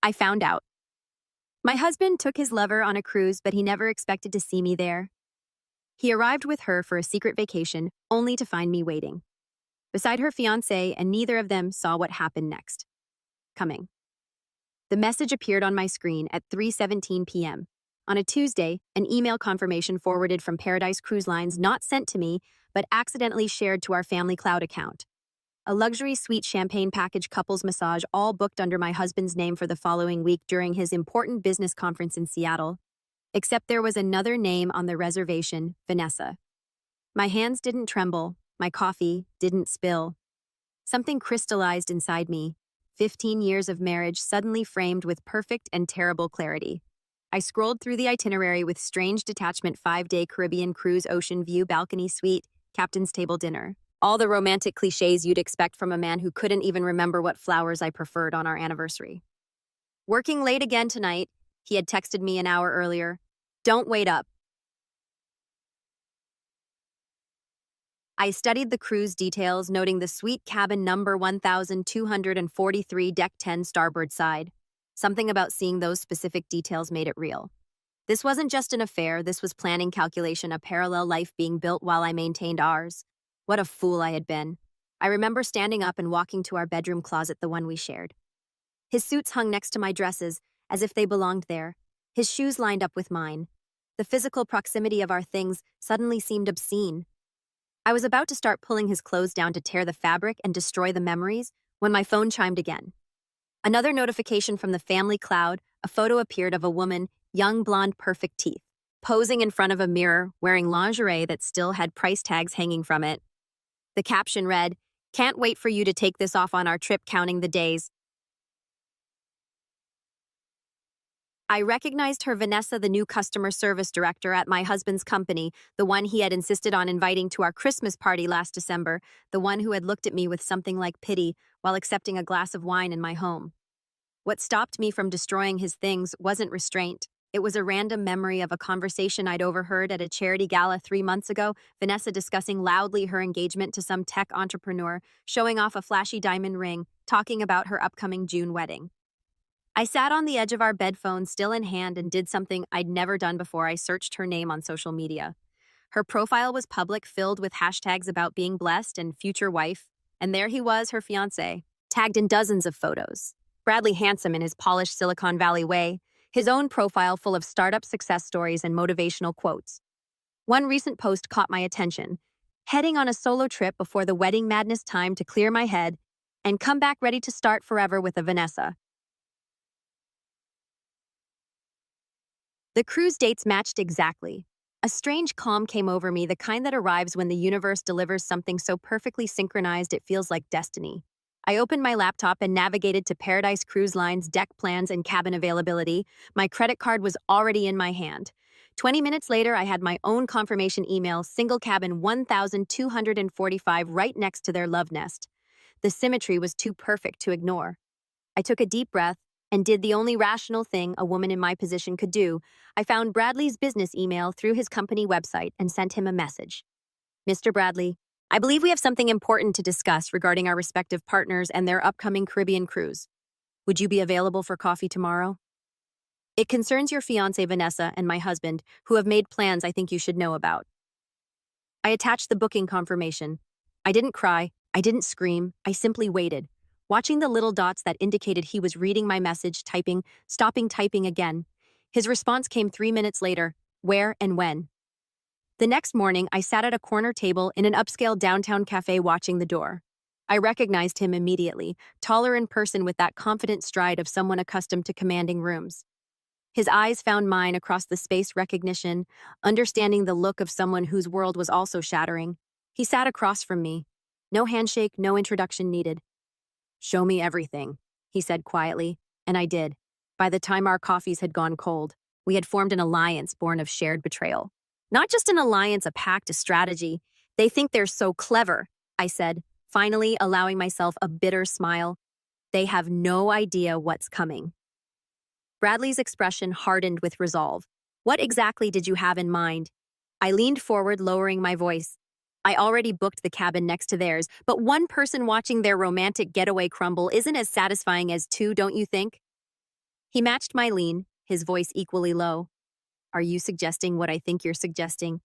I found out. My husband took his lover on a cruise, but he never expected to see me there. He arrived with her for a secret vacation, only to find me waiting beside her fiancé, and neither of them saw what happened next. Coming. The message appeared on my screen at 3:17 p.m. On a Tuesday, an email confirmation forwarded from Paradise Cruise Lines, not sent to me, but accidentally shared to our family cloud account. A luxury suite champagne package couples massage, all booked under my husband's name for the following week during his important business conference in Seattle. Except there was another name on the reservation, Vanessa. My hands didn't tremble, my coffee didn't spill. Something crystallized inside me. 15 years of marriage suddenly framed with perfect and terrible clarity. I scrolled through the itinerary with strange detachment: 5-day Caribbean cruise, ocean view, balcony suite, captain's table dinner. All the romantic cliches you'd expect from a man who couldn't even remember what flowers I preferred on our anniversary. Working late again tonight, he had texted me an hour earlier. Don't wait up. I studied the cruise details, noting the suite cabin number 1243, deck 10, starboard side. Something about seeing those specific details made it real. This wasn't just an affair, this was planning, calculation, a parallel life being built while I maintained ours. What a fool I had been. I remember standing up and walking to our bedroom closet, the one we shared. His suits hung next to my dresses, as if they belonged there. His shoes lined up with mine. The physical proximity of our things suddenly seemed obscene. I was about to start pulling his clothes down to tear the fabric and destroy the memories when my phone chimed again. Another notification from the family cloud. A photo appeared of a woman, young, blonde, perfect teeth, posing in front of a mirror, wearing lingerie that still had price tags hanging from it. The caption read, "Can't wait for you to take this off on our trip, counting the days." I recognized her, Vanessa, the new customer service director at my husband's company, the one he had insisted on inviting to our Christmas party last December, the one who had looked at me with something like pity while accepting a glass of wine in my home. What stopped me from destroying his things wasn't restraint. It was a random memory of a conversation I'd overheard at a charity gala 3 months ago, Vanessa discussing loudly her engagement to some tech entrepreneur, showing off a flashy diamond ring, talking about her upcoming June wedding. I sat on the edge of our bed, phone still in hand, and did something I'd never done before. I searched her name on social media. Her profile was public, filled with hashtags about being blessed and future wife, and there he was, her fiancé, tagged in dozens of photos. Bradley, handsome in his polished Silicon Valley way, his own profile full of startup success stories and motivational quotes. One recent post caught my attention. Heading on a solo trip before the wedding madness, time to clear my head and come back ready to start forever with a Vanessa. The cruise dates matched exactly. A strange calm came over me, the kind that arrives when the universe delivers something so perfectly synchronized it feels like destiny. I opened my laptop and navigated to Paradise Cruise Line's deck plans and cabin availability. My credit card was already in my hand. 20 minutes later, I had my own confirmation email, single cabin 1245, right next to their love nest. The symmetry was too perfect to ignore. I took a deep breath and did the only rational thing a woman in my position could do. I found Bradley's business email through his company website and sent him a message. "Mr. Bradley, I believe we have something important to discuss regarding our respective partners and their upcoming Caribbean cruise. Would you be available for coffee tomorrow? It concerns your fiancée Vanessa and my husband, who have made plans I think you should know about." I attached the booking confirmation. I didn't cry, I didn't scream, I simply waited, watching the little dots that indicated he was reading my message, typing, stopping typing again. His response came 3 minutes later. Where and when? The next morning, I sat at a corner table in an upscale downtown cafe watching the door. I recognized him immediately, taller in person with that confident stride of someone accustomed to commanding rooms. His eyes found mine across the space, recognition, understanding the look of someone whose world was also shattering. He sat across from me. No handshake, no introduction needed. "Show me everything," he said quietly, and I did. By the time our coffees had gone cold, we had formed an alliance born of shared betrayal. Not just an alliance, a pact, a strategy. "They think they're so clever," I said, finally allowing myself a bitter smile. "They have no idea what's coming." Bradley's expression hardened with resolve. "What exactly did you have in mind?" I leaned forward, lowering my voice. "I already booked the cabin next to theirs, but one person watching their romantic getaway crumble isn't as satisfying as two, don't you think?" He matched my lean, his voice equally low. Are you suggesting what I think you're suggesting?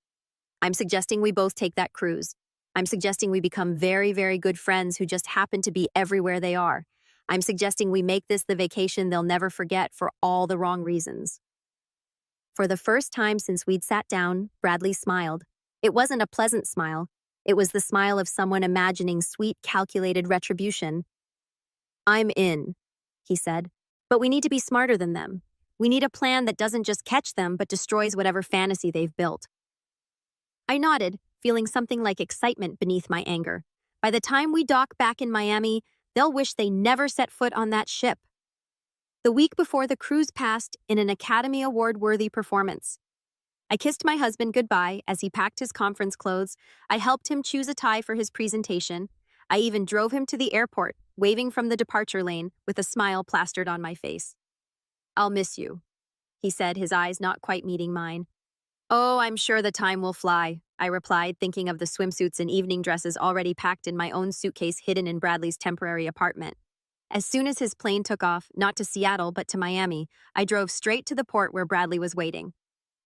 I'm suggesting we both take that cruise. I'm suggesting we become very, very good friends who just happen to be everywhere they are. I'm suggesting we make this the vacation they'll never forget for all the wrong reasons. For the first time since we'd sat down, Bradley smiled. It wasn't a pleasant smile. It was the smile of someone imagining sweet, calculated retribution. I'm in, he said. But we need to be smarter than them. We need a plan that doesn't just catch them, but destroys whatever fantasy they've built. I nodded, feeling something like excitement beneath my anger. By the time we dock back in Miami, they'll wish they never set foot on that ship. The week before the cruise passed in an Academy Award-worthy performance. I kissed my husband goodbye as he packed his conference clothes. I helped him choose a tie for his presentation. I even drove him to the airport, waving from the departure lane with a smile plastered on my face. I'll miss you, he said, his eyes not quite meeting mine. Oh, I'm sure the time will fly, I replied, thinking of the swimsuits and evening dresses already packed in my own suitcase hidden in Bradley's temporary apartment. As soon as his plane took off, not to Seattle but to Miami, I drove straight to the port where Bradley was waiting.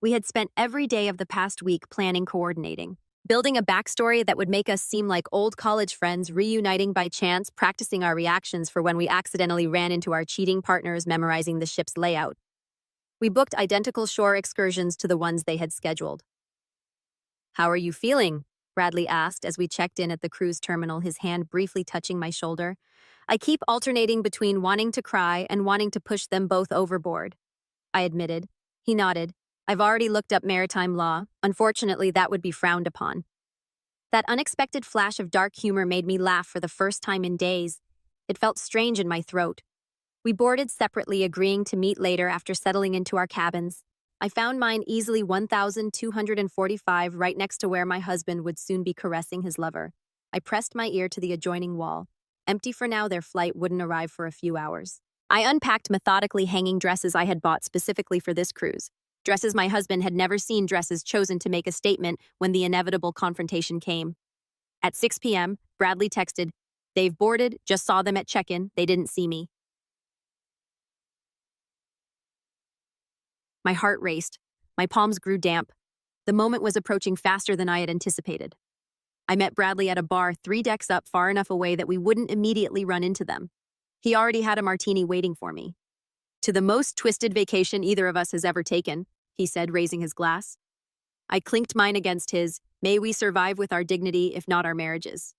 We had spent every day of the past week planning, coordinating, building a backstory that would make us seem like old college friends reuniting by chance, practicing our reactions for when we accidentally ran into our cheating partners, memorizing the ship's layout. We booked identical shore excursions to the ones they had scheduled. How are you feeling? Bradley asked as we checked in at the cruise terminal, his hand briefly touching my shoulder. I keep alternating between wanting to cry and wanting to push them both overboard, I admitted. He nodded. I've already looked up maritime law. Unfortunately, that would be frowned upon. That unexpected flash of dark humor made me laugh for the first time in days. It felt strange in my throat. We boarded separately, agreeing to meet later after settling into our cabins. I found mine easily 1,245 right next to where my husband would soon be caressing his lover. I pressed my ear to the adjoining wall. Empty for now, their flight wouldn't arrive for a few hours. I unpacked methodically, hanging dresses I had bought specifically for this cruise. Dresses my husband had never seen, dresses chosen to make a statement when the inevitable confrontation came. At 6 p.m., Bradley texted, "They've boarded, just saw them at check-in, they didn't see me." My heart raced. My palms grew damp. The moment was approaching faster than I had anticipated. I met Bradley at a bar 3 decks up, far enough away that we wouldn't immediately run into them. He already had a martini waiting for me. "To the most twisted vacation either of us has ever taken," he said, raising his glass. I clinked mine against his. May we survive with our dignity, if not our marriages.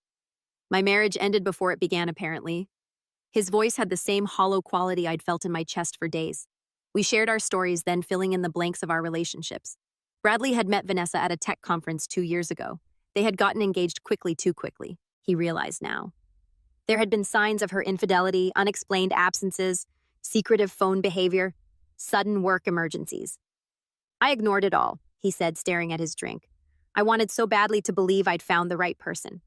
My marriage ended before it began, apparently. His voice had the same hollow quality I'd felt in my chest for days. We shared our stories, then filling in the blanks of our relationships. Bradley had met Vanessa at a tech conference 2 years ago. They had gotten engaged quickly, too quickly, he realized now. There had been signs of her infidelity, unexplained absences, secretive phone behavior, sudden work emergencies. I ignored it all, he said, staring at his drink. I wanted so badly to believe I'd found the right person.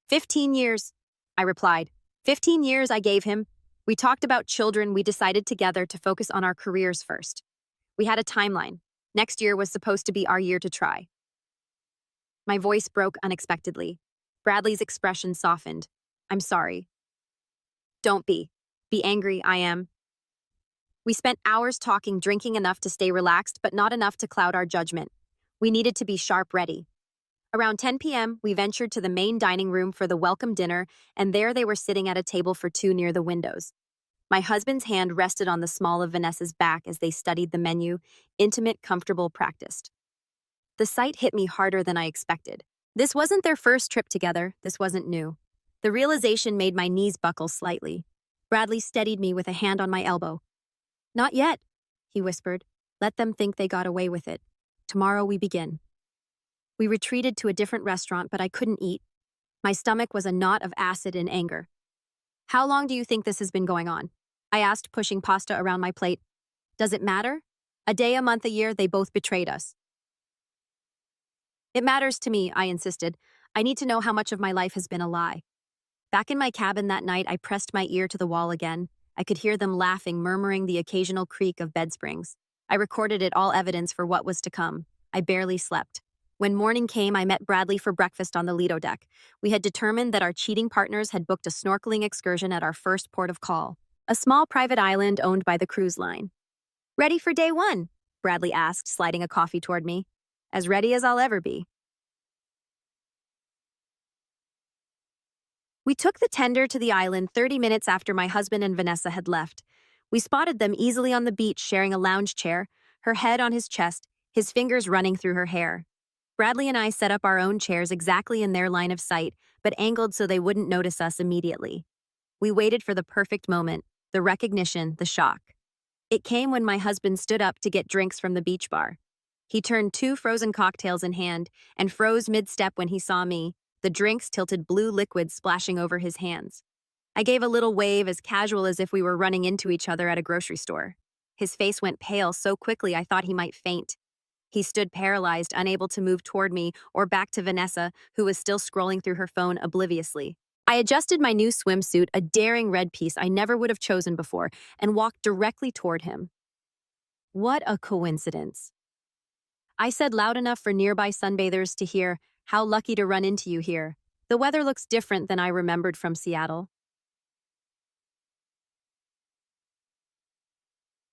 15 years, I replied. 15 years I gave him. We talked about children. We decided together to focus on our careers first. We had a timeline. Next year was supposed to be our year to try. My voice broke unexpectedly. Bradley's expression softened. I'm sorry. Don't be. Be angry, I am. We spent hours talking, drinking enough to stay relaxed, but not enough to cloud our judgment. We needed to be sharp ready. Around 10 p.m., we ventured to the main dining room for the welcome dinner, and there they were sitting at a table for 2 near the windows. My husband's hand rested on the small of Vanessa's back as they studied the menu, intimate, comfortable, practiced. The sight hit me harder than I expected. This wasn't their first trip together. This wasn't new. The realization made my knees buckle slightly. Bradley steadied me with a hand on my elbow. Not yet, he whispered. Let them think they got away with it. Tomorrow we begin. We retreated to a different restaurant, but I couldn't eat. My stomach was a knot of acid and anger. How long do you think this has been going on? I asked, pushing pasta around my plate. Does it matter? A day, a month, a year, they both betrayed us. It matters to me, I insisted. I need to know how much of my life has been a lie. Back in my cabin that night, I pressed my ear to the wall again. I could hear them laughing, murmuring the occasional creak of bed springs. I recorded it, all evidence for what was to come. I barely slept. When morning came, I met Bradley for breakfast on the Lido deck. We had determined that our cheating partners had booked a snorkeling excursion at our first port of call. a small private island owned by the cruise line. Ready for day one? Bradley asked, sliding a coffee toward me. As ready as I'll ever be. We took the tender to the island 30 minutes after my husband and Vanessa had left. We spotted them easily on the beach sharing a lounge chair, her head on his chest, his fingers running through her hair. Bradley and I set up our own chairs exactly in their line of sight, but angled so they wouldn't notice us immediately. We waited for the perfect moment, the recognition, the shock. It came when my husband stood up to get drinks from the beach bar. He turned 2 frozen cocktails in hand and froze mid-step when he saw me, the drinks tilted blue liquid splashing over his hands. I gave a little wave as casual as if we were running into each other at a grocery store. His face went pale so quickly I thought he might faint. He stood paralyzed, unable to move toward me or back to Vanessa, who was still scrolling through her phone obliviously. I adjusted my new swimsuit, a daring red piece I never would have chosen before, and walked directly toward him. What a coincidence. I said loud enough for nearby sunbathers to hear, "How lucky to run into you here. The weather looks different than I remembered from Seattle."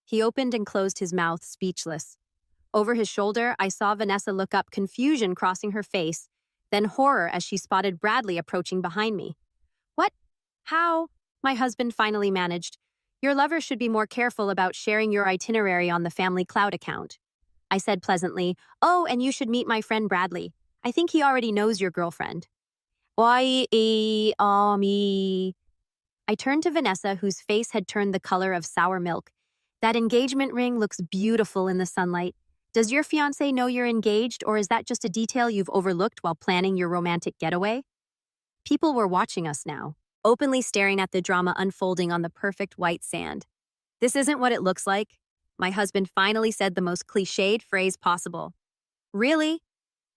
He opened and closed his mouth, speechless. Over his shoulder, I saw Vanessa look up, confusion crossing her face, then horror as she spotted Bradley approaching behind me. "What? How?" My husband finally managed. "Your lover should be more careful about sharing your itinerary on the family cloud account." I said pleasantly, "Oh, and you should meet my friend Bradley. I think he already knows your girlfriend." Why, me. I turned to Vanessa, whose face had turned the color of sour milk. "That engagement ring looks beautiful in the sunlight. Does your fiancé know you're engaged, or is that just a detail you've overlooked while planning your romantic getaway?" People were watching us now, openly staring at the drama unfolding on the perfect white sand. "This isn't what it looks like." My husband finally said the most cliched phrase possible. "Really?"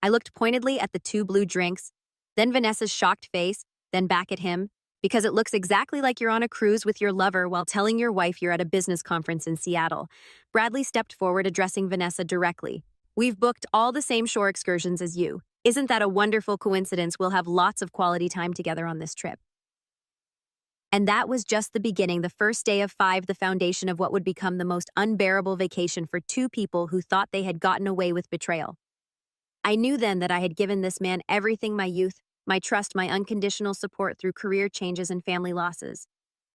I looked pointedly at the 2 blue drinks, then Vanessa's shocked face, then back at him, "Because it looks exactly like you're on a cruise with your lover while telling your wife you're at a business conference in Seattle." Bradley stepped forward, addressing Vanessa directly. "We've booked all the same shore excursions as you. Isn't that a wonderful coincidence? We'll have lots of quality time together on this trip." And that was just the beginning, the first day of 5, the foundation of what would become the most unbearable vacation for 2 people who thought they had gotten away with betrayal. I knew then that I had given this man everything: my youth, my trust, my unconditional support through career changes and family losses.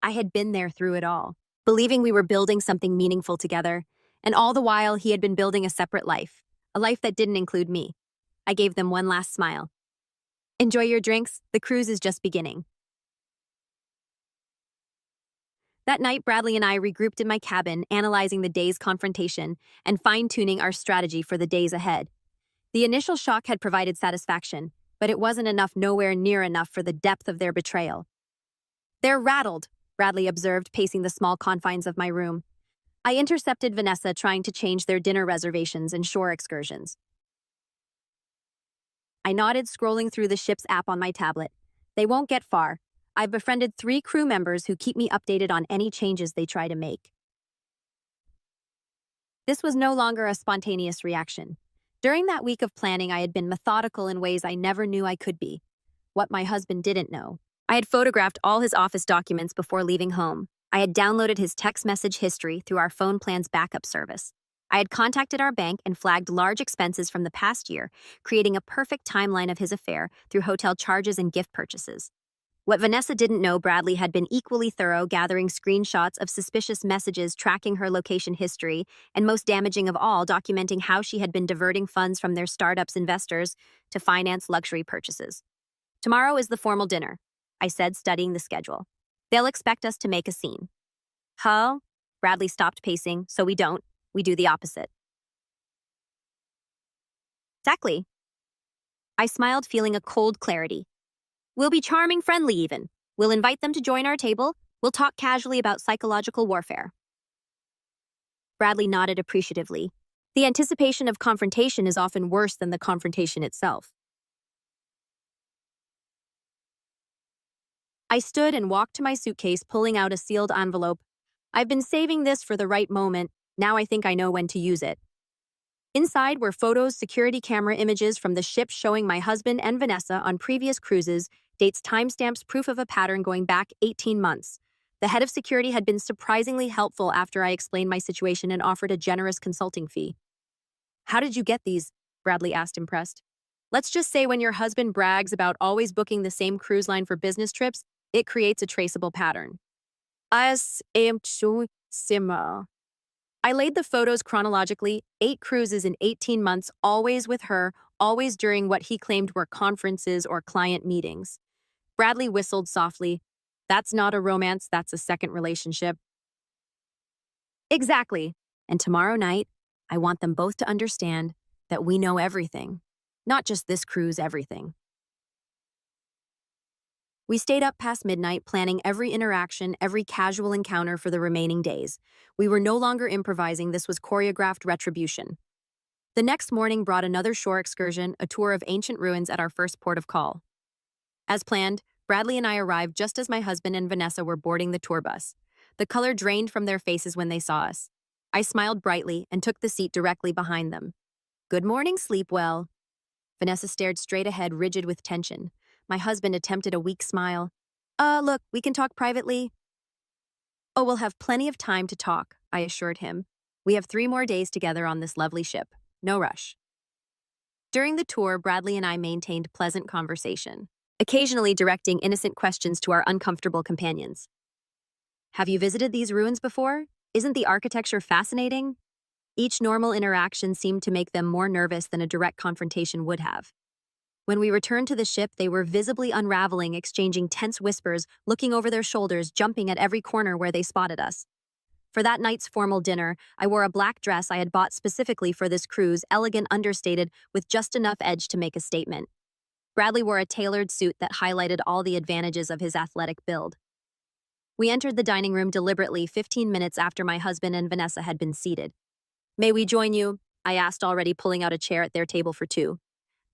I had been there through it all, believing we were building something meaningful together, and all the while he had been building a separate life, a life that didn't include me. I gave them one last smile. "Enjoy your drinks, the cruise is just beginning." That night, Bradley and I regrouped in my cabin, analyzing the day's confrontation and fine-tuning our strategy for the days ahead. The initial shock had provided satisfaction, but it wasn't enough, nowhere near enough for the depth of their betrayal. "They're rattled," Bradley observed, pacing the small confines of my room. I intercepted Vanessa trying to change their dinner reservations and shore excursions. I nodded, scrolling through the ship's app on my tablet. "They won't get far. I've befriended 3 crew members who keep me updated on any changes they try to make." This was no longer a spontaneous reaction. During that week of planning, I had been methodical in ways I never knew I could be. What my husband didn't know: I had photographed all his office documents before leaving home. I had downloaded his text message history through our phone plan's backup service. I had contacted our bank and flagged large expenses from the past year, creating a perfect timeline of his affair through hotel charges and gift purchases. What Vanessa didn't know, Bradley had been equally thorough, gathering screenshots of suspicious messages, tracking her location history, and most damaging of all, documenting how she had been diverting funds from their startup's investors to finance luxury purchases. "Tomorrow is the formal dinner," I said, studying the schedule. "They'll expect us to make a scene." "Huh?" Bradley stopped pacing. "So we don't. We do the opposite." "Exactly." I smiled, feeling a cold clarity. "We'll be charming, friendly even. We'll invite them to join our table. We'll talk casually about psychological warfare." Bradley nodded appreciatively. The anticipation of confrontation is often worse than the confrontation itself. I stood and walked to my suitcase, pulling out a sealed envelope. "I've been saving this for the right moment. Now I think I know when to use it." Inside were photos, security camera images from the ship showing my husband and Vanessa on previous cruises, dates, timestamps, proof of a pattern going back 18 months. The head of security had been surprisingly helpful after I explained my situation and offered a generous consulting fee. How did you get these? Bradley asked, impressed. Let's just say when your husband brags about always booking the same cruise line for business trips, it creates a traceable pattern. As am sima. I laid the photos chronologically, 8 cruises in 18 months, always with her, always during what he claimed were conferences or client meetings. Bradley whistled softly. That's not a romance, that's a second relationship. Exactly. And tomorrow night, I want them both to understand that we know everything. Not just this cruise, everything. We stayed up past midnight, planning every interaction, every casual encounter for the remaining days. We were no longer improvising, this was choreographed retribution. The next morning brought another shore excursion, a tour of ancient ruins at our first port of call. As planned, Bradley and I arrived just as my husband and Vanessa were boarding the tour bus. The color drained from their faces when they saw us. I smiled brightly and took the seat directly behind them. Good morning, sleep well. Vanessa stared straight ahead, rigid with tension. My husband attempted a weak smile. Look, we can talk privately. Oh, we'll have plenty of time to talk, I assured him. We have 3 more days together on this lovely ship. No rush. During the tour, Bradley and I maintained pleasant conversation, occasionally directing innocent questions to our uncomfortable companions. Have you visited these ruins before? Isn't the architecture fascinating? Each normal interaction seemed to make them more nervous than a direct confrontation would have. When we returned to the ship, they were visibly unraveling, exchanging tense whispers, looking over their shoulders, jumping at every corner where they spotted us. For that night's formal dinner, I wore a black dress I had bought specifically for this cruise, elegant, understated, with just enough edge to make a statement. Bradley wore a tailored suit that highlighted all the advantages of his athletic build. We entered the dining room deliberately 15 minutes after my husband and Vanessa had been seated. May we join you? I asked, already pulling out a chair at their table for 2.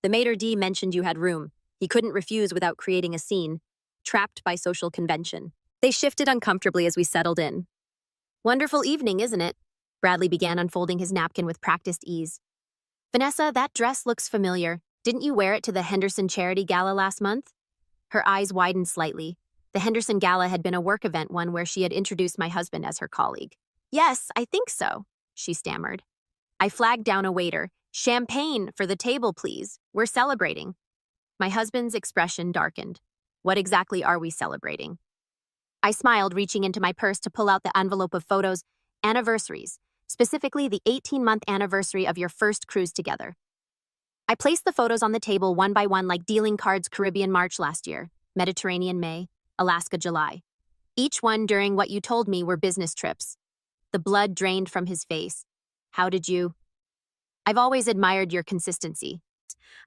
The maitre d' mentioned you had room. He couldn't refuse without creating a scene, trapped by social convention. They shifted uncomfortably as we settled in. Wonderful evening, isn't it? Bradley began, unfolding his napkin with practiced ease. Vanessa, that dress looks familiar. Didn't you wear it to the Henderson Charity Gala last month? Her eyes widened slightly. The Henderson Gala had been a work event, one where she had introduced my husband as her colleague. Yes, I think so, she stammered. I flagged down a waiter. Champagne for the table, please. We're celebrating. My husband's expression darkened. What exactly are we celebrating? I smiled, reaching into my purse to pull out the envelope of photos. Anniversaries, specifically the 18-month anniversary of your first cruise together. I placed the photos on the table one by one like dealing cards. Caribbean March last year, Mediterranean May, Alaska July. Each one during what you told me were business trips. The blood drained from his face. How did you? I've always admired your consistency.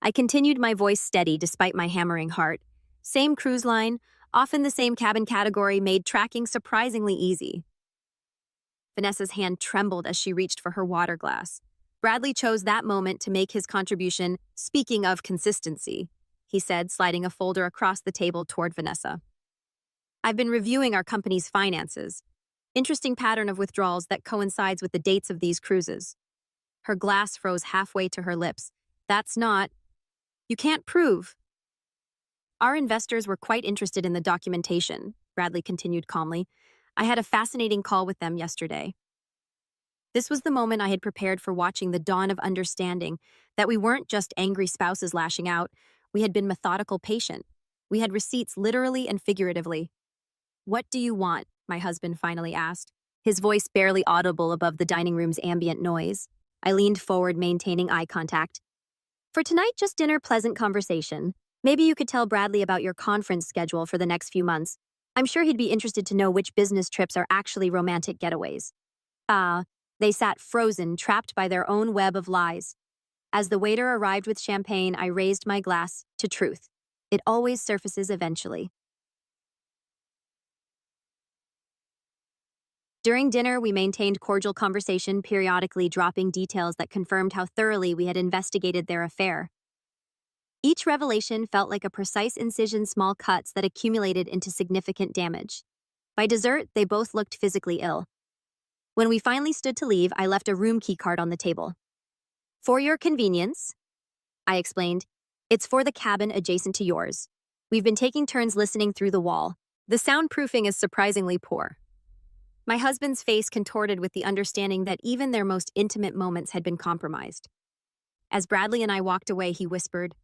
I continued, my voice steady despite my hammering heart. Same cruise line, often the same cabin category, made tracking surprisingly easy. Vanessa's hand trembled as she reached for her water glass. Bradley chose that moment to make his contribution. Speaking of consistency, he said, sliding a folder across the table toward Vanessa. I've been reviewing our company's finances. Interesting pattern of withdrawals that coincides with the dates of these cruises. Her glass froze halfway to her lips. That's not. You can't prove. Our investors were quite interested in the documentation, Bradley continued calmly. I had a fascinating call with them yesterday. This was the moment I had prepared for, watching the dawn of understanding, that we weren't just angry spouses lashing out. We had been methodical, patient. We had receipts literally and figuratively. What do you want? My husband finally asked, his voice barely audible above the dining room's ambient noise. I leaned forward, maintaining eye contact. For tonight, just dinner, pleasant conversation. Maybe you could tell Bradley about your conference schedule for the next few months. I'm sure he'd be interested to know which business trips are actually romantic getaways. They sat frozen, trapped by their own web of lies. As the waiter arrived with champagne, I raised my glass to truth. It always surfaces eventually. During dinner, we maintained cordial conversation, periodically dropping details that confirmed how thoroughly we had investigated their affair. Each revelation felt like a precise incision, small cuts that accumulated into significant damage. By dessert, they both looked physically ill. When we finally stood to leave, I left a room key card on the table. For your convenience, I explained, it's for the cabin adjacent to yours. We've been taking turns listening through the wall. The soundproofing is surprisingly poor. My husband's face contorted with the understanding that even their most intimate moments had been compromised. As Bradley and I walked away, he whispered,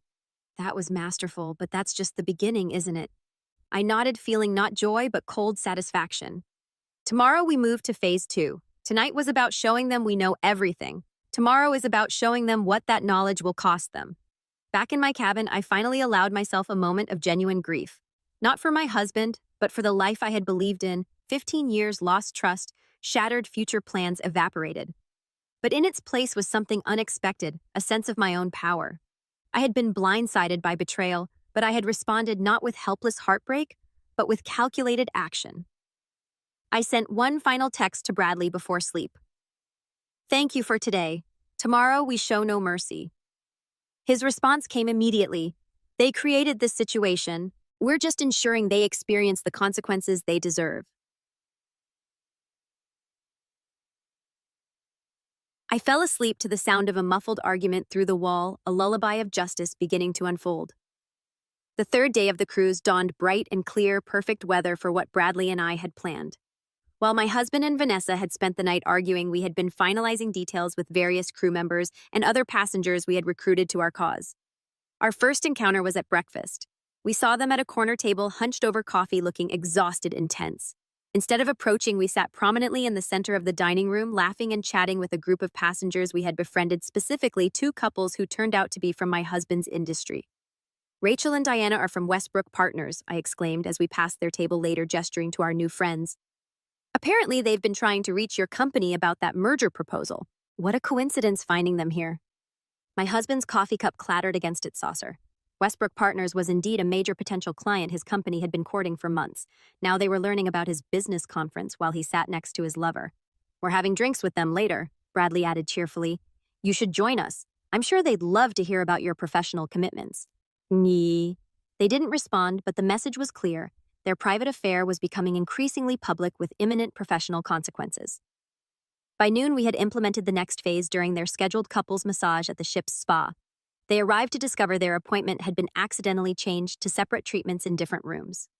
"That was masterful, but that's just the beginning, isn't it?" I nodded, feeling not joy but cold satisfaction. Tomorrow we moved to phase 2. Tonight was about showing them we know everything. Tomorrow is about showing them what that knowledge will cost them. Back in my cabin, I finally allowed myself a moment of genuine grief. Not for my husband, but for the life I had believed in. 15 years lost trust, shattered future plans evaporated. But in its place was something unexpected, a sense of my own power. I had been blindsided by betrayal, but I had responded not with helpless heartbreak, but with calculated action. I sent one final text to Bradley before sleep. "Thank you for today. Tomorrow we show no mercy." His response came immediately. "They created this situation. We're just ensuring they experience the consequences they deserve." I fell asleep to the sound of a muffled argument through the wall, a lullaby of justice beginning to unfold. The third day of the cruise dawned bright and clear, perfect weather for what Bradley and I had planned. While my husband and Vanessa had spent the night arguing, we had been finalizing details with various crew members and other passengers we had recruited to our cause. Our first encounter was at breakfast. We saw them at a corner table, hunched over coffee, looking exhausted and tense. Instead of approaching, we sat prominently in the center of the dining room, laughing and chatting with a group of passengers we had befriended, specifically two couples who turned out to be from my husband's industry. "Rachel and Diana are from Westbrook Partners," I exclaimed as we passed their table later, gesturing to our new friends. "Apparently, they've been trying to reach your company about that merger proposal. What a coincidence finding them here." My husband's coffee cup clattered against its saucer. Westbrook Partners was indeed a major potential client his company had been courting for months. Now they were learning about his business conference while he sat next to his lover. "We're having drinks with them later," Bradley added cheerfully. "You should join us. I'm sure they'd love to hear about your professional commitments." Nee. They didn't respond, but the message was clear. Their private affair was becoming increasingly public with imminent professional consequences. By noon, we had implemented the next phase during their scheduled couples massage at the ship's spa. They arrived to discover their appointment had been accidentally changed to separate treatments in different rooms.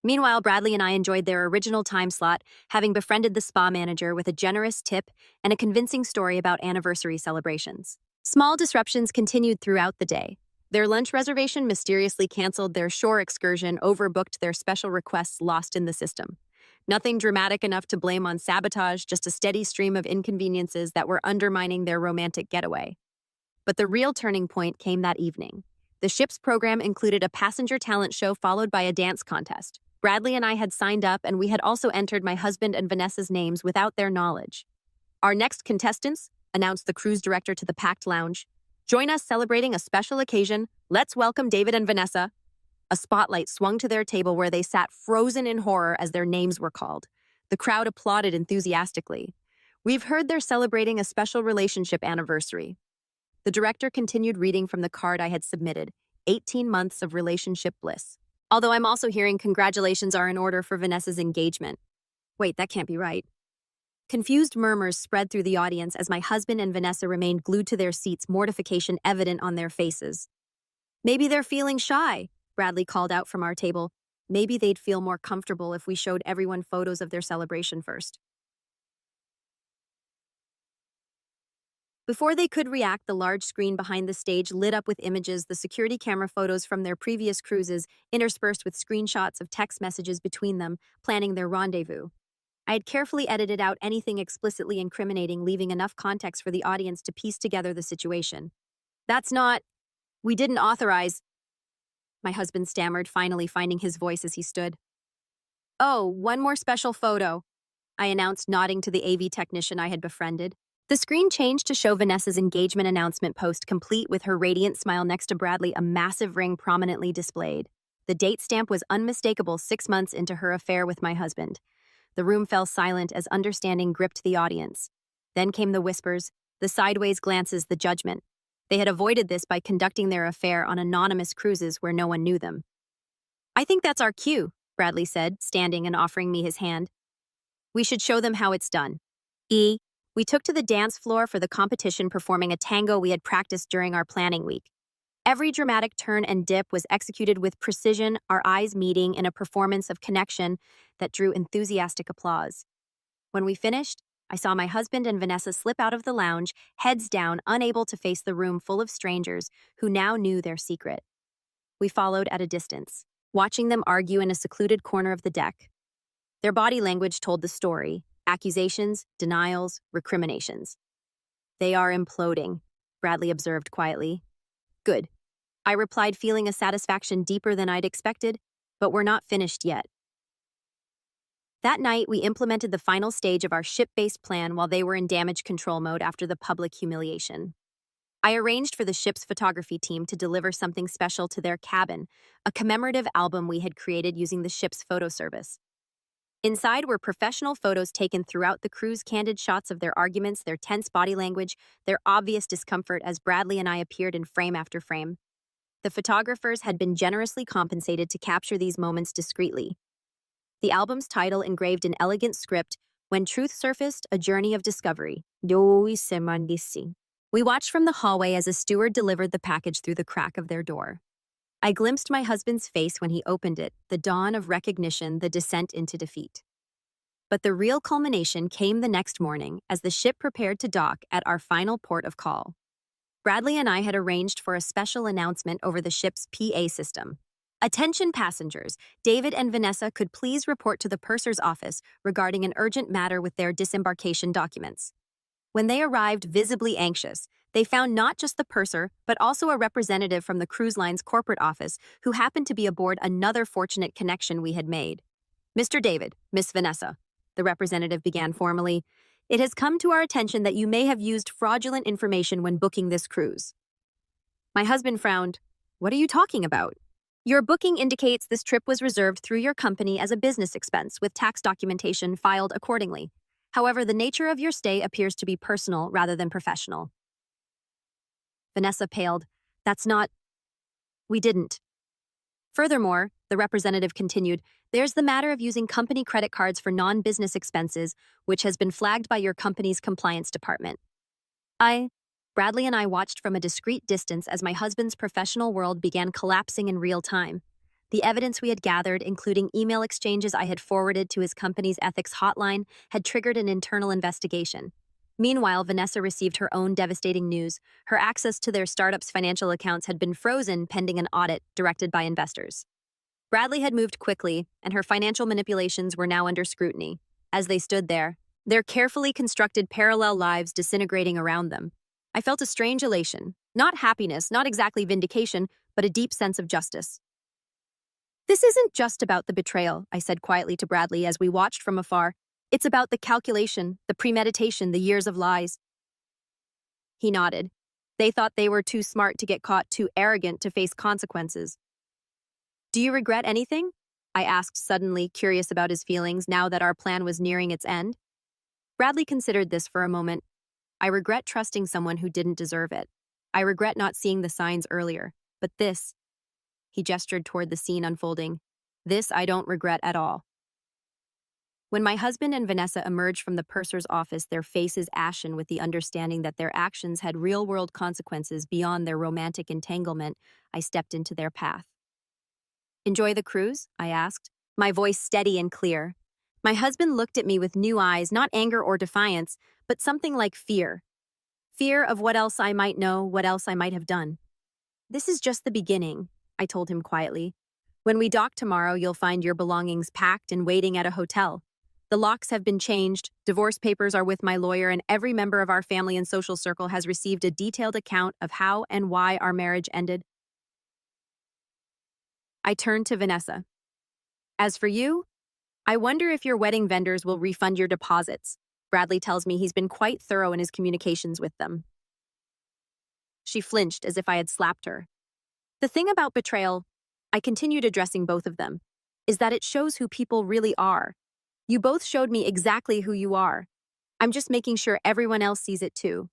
Meanwhile, Bradley and I enjoyed their original time slot, having befriended the spa manager with a generous tip and a convincing story about anniversary celebrations. Small disruptions continued throughout the day. Their lunch reservation mysteriously canceled, their shore excursion overbooked, their special requests lost in the system. Nothing dramatic enough to blame on sabotage, just a steady stream of inconveniences that were undermining their romantic getaway. But the real turning point came that evening. The ship's program included a passenger talent show followed by a dance contest. Bradley and I had signed up, and we had also entered my husband and Vanessa's names without their knowledge. "Our next contestants," announced the cruise director to the packed lounge. "Join us celebrating a special occasion. Let's welcome David and Vanessa." A spotlight swung to their table where they sat frozen in horror as their names were called. The crowd applauded enthusiastically. "We've heard they're celebrating a special relationship anniversary." The director continued reading from the card I had submitted, 18 months of relationship bliss. "Although I'm also hearing congratulations are in order for Vanessa's engagement." Wait, that can't be right. Confused murmurs spread through the audience as my husband and Vanessa remained glued to their seats, mortification evident on their faces. "Maybe they're feeling shy," Bradley called out from our table. "Maybe they'd feel more comfortable if we showed everyone photos of their celebration first." Before they could react, the large screen behind the stage lit up with images, the security camera photos from their previous cruises, interspersed with screenshots of text messages between them, planning their rendezvous. I had carefully edited out anything explicitly incriminating, leaving enough context for the audience to piece together the situation. We didn't authorize," my husband stammered, finally finding his voice as he stood. "Oh, one more special photo," I announced, nodding to the AV technician I had befriended. The screen changed to show Vanessa's engagement announcement post, complete with her radiant smile next to Bradley, a massive ring prominently displayed. The date stamp was unmistakable, 6 months into her affair with my husband. The room fell silent as understanding gripped the audience. Then came the whispers, the sideways glances, the judgment. They had avoided this by conducting their affair on anonymous cruises where no one knew them. "I think that's our cue," Bradley said, standing and offering me his hand. "We should show them how it's done." We took to the dance floor for the competition, performing a tango we had practiced during our planning week. Every dramatic turn and dip was executed with precision, our eyes meeting in a performance of connection that drew enthusiastic applause. When we finished, I saw my husband and Vanessa slip out of the lounge, heads down, unable to face the room full of strangers who now knew their secret. We followed at a distance, watching them argue in a secluded corner of the deck. Their body language told the story: accusations, denials, recriminations. They are imploding, Bradley observed quietly. Good, I replied, feeling a satisfaction deeper than I'd expected, but we're not finished yet. That night, we implemented the final stage of our ship-based plan while they were in damage control mode after the public humiliation. I arranged for the ship's photography team to deliver something special to their cabin, a commemorative album we had created using the ship's photo service. Inside were professional photos taken throughout the crew's, candid shots of their arguments, their tense body language, their obvious discomfort as Bradley and I appeared in frame after frame. The photographers had been generously compensated to capture these moments discreetly. The album's title engraved in elegant script, "When Truth Surfaced, A Journey of Discovery." We watched from the hallway as a steward delivered the package through the crack of their door. I glimpsed my husband's face when he opened it, the dawn of recognition, the descent into defeat. But the real culmination came the next morning as the ship prepared to dock at our final port of call. Bradley and I had arranged for a special announcement over the ship's PA system. "Attention passengers, David and Vanessa could please report to the purser's office regarding an urgent matter with their disembarkation documents." When they arrived, visibly anxious, they found not just the purser, but also a representative from the cruise line's corporate office who happened to be aboard another fortunate connection we had made. "Mr. David, Miss Vanessa," the representative began formally, "it has come to our attention that you may have used fraudulent information when booking this cruise." My husband frowned. "What are you talking about?" "Your booking indicates this trip was reserved through your company as a business expense with tax documentation filed accordingly. However, the nature of your stay appears to be personal rather than professional." Vanessa paled. "That's not... We didn't." "Furthermore," the representative continued, "there's the matter of using company credit cards for non-business expenses, which has been flagged by your company's compliance department." Bradley and I watched from a discreet distance as my husband's professional world began collapsing in real time. The evidence we had gathered, including email exchanges I had forwarded to his company's ethics hotline, had triggered an internal investigation. Meanwhile, Vanessa received her own devastating news. Her access to their startup's financial accounts had been frozen pending an audit directed by investors. Bradley had moved quickly, and her financial manipulations were now under scrutiny. As they stood there, their carefully constructed parallel lives disintegrating around them, I felt a strange elation. Not happiness, not exactly vindication, but a deep sense of justice. "This isn't just about the betrayal," I said quietly to Bradley as we watched from afar. "It's about the calculation, the premeditation, the years of lies." He nodded. "They thought they were too smart to get caught, too arrogant to face consequences." "Do you regret anything?" I asked, suddenly curious about his feelings now that our plan was nearing its end. Bradley considered this for a moment. "I regret trusting someone who didn't deserve it. I regret not seeing the signs earlier. But this," he gestured toward the scene unfolding, "this I don't regret at all." When my husband and Vanessa emerged from the purser's office, their faces ashen with the understanding that their actions had real-world consequences beyond their romantic entanglement, I stepped into their path. "Enjoy the cruise?" I asked, my voice steady and clear. My husband looked at me with new eyes, not anger or defiance, but something like fear. Fear of what else I might know, what else I might have done. "This is just the beginning," I told him quietly. "When we dock tomorrow, you'll find your belongings packed and waiting at a hotel. The locks have been changed, divorce papers are with my lawyer, and every member of our family and social circle has received a detailed account of how and why our marriage ended." I turned to Vanessa. "As for you, I wonder if your wedding vendors will refund your deposits. Bradley tells me he's been quite thorough in his communications with them." She flinched as if I had slapped her. "The thing about betrayal," I continued addressing both of them, "is that it shows who people really are. You both showed me exactly who you are. I'm just making sure everyone else sees it too."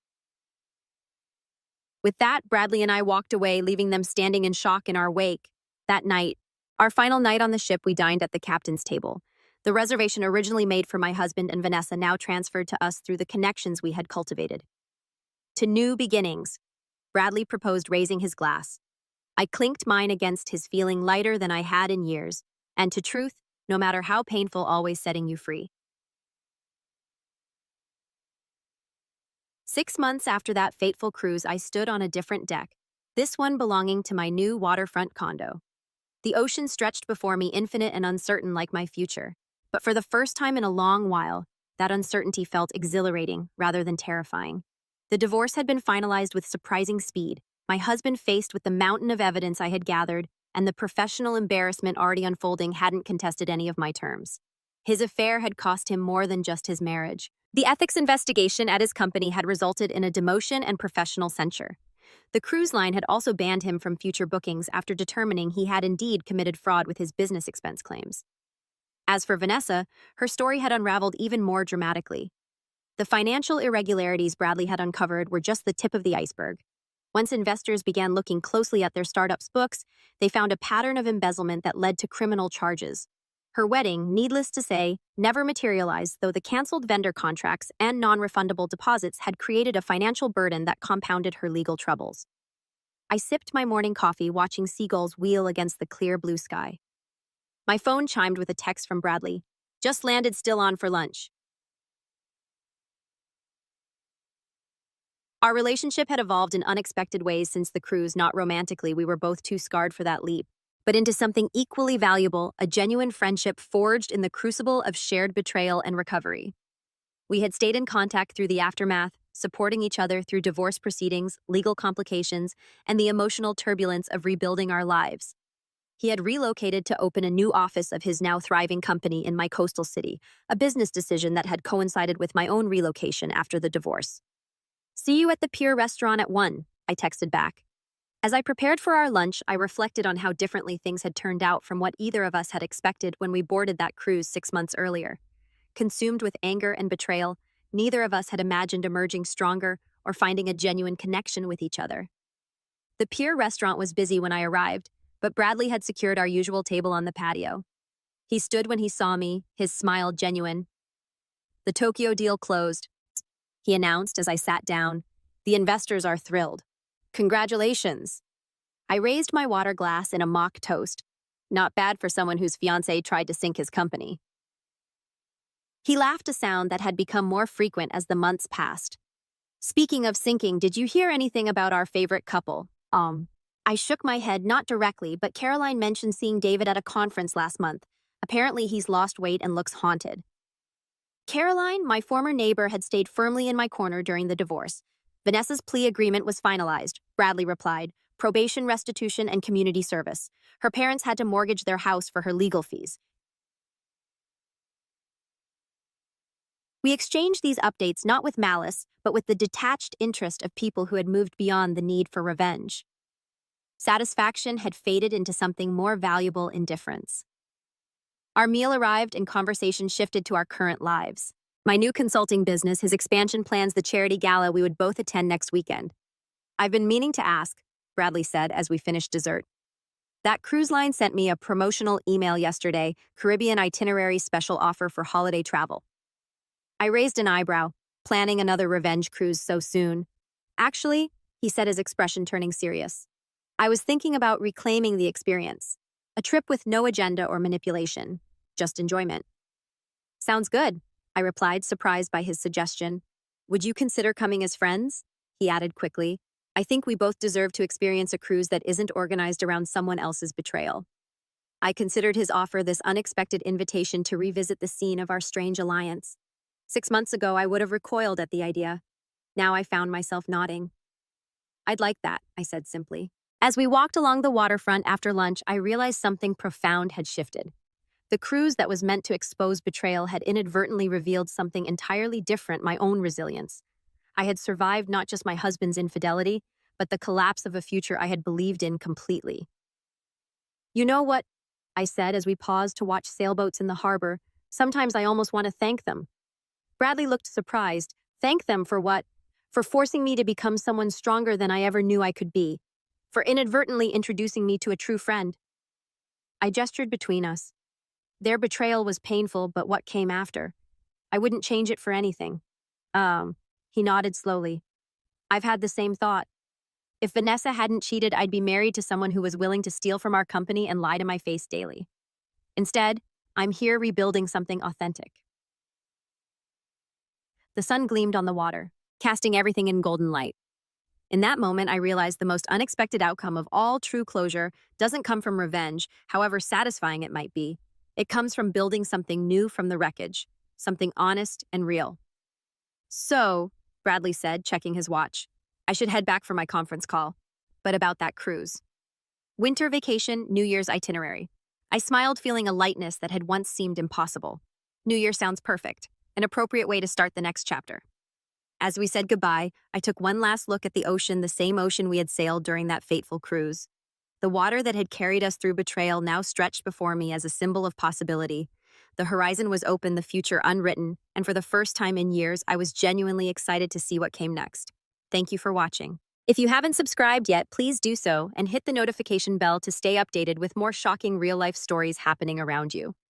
With that, Bradley and I walked away, leaving them standing in shock in our wake. That night, our final night on the ship, we dined at the captain's table. The reservation originally made for my husband and Vanessa now transferred to us through the connections we had cultivated. "To new beginnings," Bradley proposed, raising his glass. I clinked mine against his, feeling lighter than I had in years. And to truth, no matter how painful, always setting you free. 6 months after that fateful cruise, I stood on a different deck, this one belonging to my new waterfront condo. The ocean stretched before me, infinite and uncertain like my future. But for the first time in a long while, that uncertainty felt exhilarating rather than terrifying. The divorce had been finalized with surprising speed, my husband faced with the mountain of evidence I had gathered, and the professional embarrassment already unfolding hadn't contested any of my terms. His affair had cost him more than just his marriage. The ethics investigation at his company had resulted in a demotion and professional censure. The cruise line had also banned him from future bookings after determining he had indeed committed fraud with his business expense claims. As for Vanessa, her story had unraveled even more dramatically. The financial irregularities Bradley had uncovered were just the tip of the iceberg. Once investors began looking closely at their startup's books, they found a pattern of embezzlement that led to criminal charges. Her wedding, needless to say, never materialized, though the canceled vendor contracts and non-refundable deposits had created a financial burden that compounded her legal troubles. I sipped my morning coffee, watching seagulls wheel against the clear blue sky. My phone chimed with a text from Bradley. Just landed, still on for lunch. Our relationship had evolved in unexpected ways since the cruise. Not romantically, we were both too scarred for that leap, but into something equally valuable, a genuine friendship forged in the crucible of shared betrayal and recovery. We had stayed in contact through the aftermath, supporting each other through divorce proceedings, legal complications, and the emotional turbulence of rebuilding our lives. He had relocated to open a new office of his now thriving company in my coastal city, a business decision that had coincided with my own relocation after the divorce. "See you at the Pier restaurant at 1, I texted back. As I prepared for our lunch, I reflected on how differently things had turned out from what either of us had expected when we boarded that cruise 6 months earlier. Consumed with anger and betrayal, neither of us had imagined emerging stronger or finding a genuine connection with each other. The Pier restaurant was busy when I arrived, but Bradley had secured our usual table on the patio. He stood when he saw me, his smile genuine. "The Tokyo deal closed," he announced as I sat down. "The investors are thrilled. Congratulations." I raised my water glass in a mock toast. Not bad for someone whose fiancé tried to sink his company. He laughed, a sound that had become more frequent as the months passed. "Speaking of sinking, did you hear anything about our favorite couple?" I shook my head, not directly, but Caroline mentioned seeing David at a conference last month. Apparently he's lost weight and looks haunted. Caroline, my former neighbor, had stayed firmly in my corner during the divorce. "Vanessa's plea agreement was finalized," Bradley replied. "Probation, restitution, and community service. Her parents had to mortgage their house for her legal fees." We exchanged these updates not with malice, but with the detached interest of people who had moved beyond the need for revenge. Satisfaction had faded into something more valuable: indifference. Our meal arrived and conversation shifted to our current lives. My new consulting business, his expansion plans, the charity gala we would both attend next weekend. "I've been meaning to ask," Bradley said as we finished dessert. "That cruise line sent me a promotional email yesterday, Caribbean itinerary special offer for holiday travel." I raised an eyebrow, planning another revenge cruise so soon. "Actually," he said, his expression turning serious, "I was thinking about reclaiming the experience. A trip with no agenda or manipulation, just enjoyment." "Sounds good," I replied, surprised by his suggestion. "Would you consider coming as friends?" He added quickly. "I think we both deserve to experience a cruise that isn't organized around someone else's betrayal." I considered his offer, this unexpected invitation to revisit the scene of our strange alliance. 6 months ago, I would have recoiled at the idea. Now I found myself nodding. "I'd like that," I said simply. As we walked along the waterfront after lunch, I realized something profound had shifted. The cruise that was meant to expose betrayal had inadvertently revealed something entirely different: my own resilience. I had survived not just my husband's infidelity, but the collapse of a future I had believed in completely. "You know what?" I said as we paused to watch sailboats in the harbor. "Sometimes I almost want to thank them." Bradley looked surprised. "Thank them for what?" "For forcing me to become someone stronger than I ever knew I could be. For inadvertently introducing me to a true friend." I gestured between us. Their betrayal was painful, but what came after? I wouldn't change it for anything. He nodded slowly. "I've had the same thought." If Vanessa hadn't cheated, I'd be married to someone who was willing to steal from our company and lie to my face daily. Instead, I'm here rebuilding something authentic. The sun gleamed on the water, casting everything in golden light. In that moment, I realized the most unexpected outcome of all true closure doesn't come from revenge, however satisfying it might be. It comes from building something new from the wreckage, something honest and real. So, Bradley said, checking his watch, I should head back for my conference call. But about that cruise. Winter vacation, New Year's itinerary. I smiled, feeling a lightness that had once seemed impossible. New Year sounds perfect, an appropriate way to start the next chapter. As we said goodbye, I took one last look at the ocean, the same ocean we had sailed during that fateful cruise. The water that had carried us through betrayal now stretched before me as a symbol of possibility. The horizon was open, the future unwritten, and for the first time in years, I was genuinely excited to see what came next. Thank you for watching. If you haven't subscribed yet, please do so and hit the notification bell to stay updated with more shocking real-life stories happening around you.